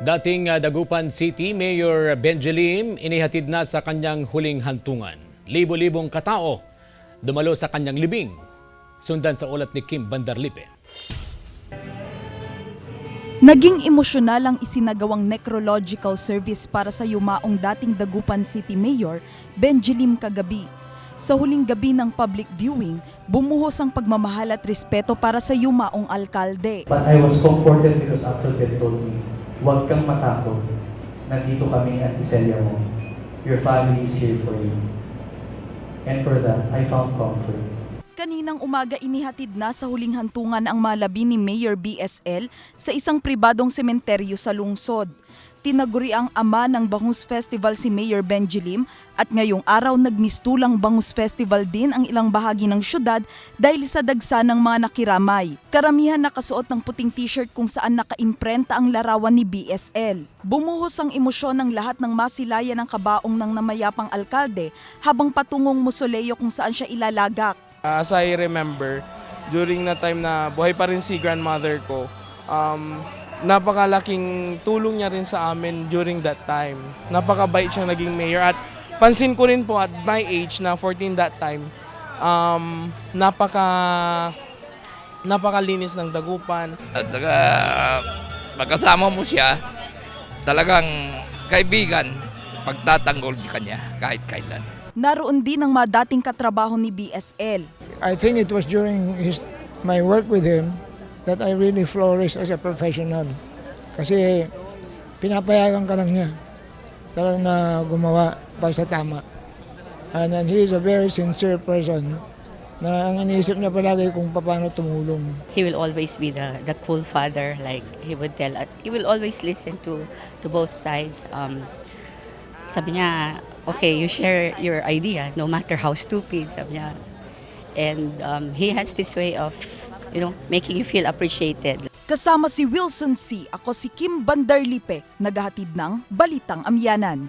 Dating Dagupan City Mayor Benji Lim inihatid na sa kanyang huling hantungan. Libo-libong katao dumalo sa kanyang libing. Sundan sa ulat ni Kim Bandarlipe. Naging emosyonal ang isinagawang necrological service para sa yumaong dating Dagupan City Mayor Benji Lim kagabi. Sa huling gabi ng public viewing, bumuhos ang pagmamahal at respeto para sa yumaong alkalde. But I was comforted because Dr. Ben told me, huwag kang matakot. Nandito kami at iselya mo. Your family is here for you. And for that, I found comfort. Kaninang umaga inihatid na sa huling hantungan ang malabi ni Mayor BSL sa isang pribadong sementeryo sa lungsod. Tinaguri ang ama ng Bangus Festival si Mayor Benji Lim at ngayong araw nagmistulang Bangus Festival din ang ilang bahagi ng syudad dahil sa dagsa ng mga nakiramay. Karamihan nakasuot ng puting t-shirt kung saan nakaimprenta ang larawan ni BSL. Bumuhos ang emosyon ng lahat ng masilayan ng kabaong ng namayapang alkalde habang patungong mausoleo kung saan siya ilalagak. As I remember, during na time na buhay pa rin si grandmother ko, napakalaking tulong niya rin sa amin during that time. Napakabait siyang naging mayor at pansin ko rin po at my age na 14 that time, napakalinis ng Dagupan. At saka pagkasama mo siya, talagang kaibigan, pagtatanggol sa kanya kahit kailan. Naroon din ang mga dating katrabaho ni BSL. I think it was during my work with him that I really flourished as a professional. Kasi pinapayagan ka lang niya talagang na gumawa para sa tama. And then he is a very sincere person na ang iniisip niya palagi kung paano tumulong. He will always be the cool father, like he would tell. He will always listen to both sides. Sabi niya, okay, you share your idea, no matter how stupid, sabi niya. And he has this way of, making you feel appreciated. Kasama si Wilson C. Ako si Kim Bandarlipe, naghahatid ng Balitang Amyanan.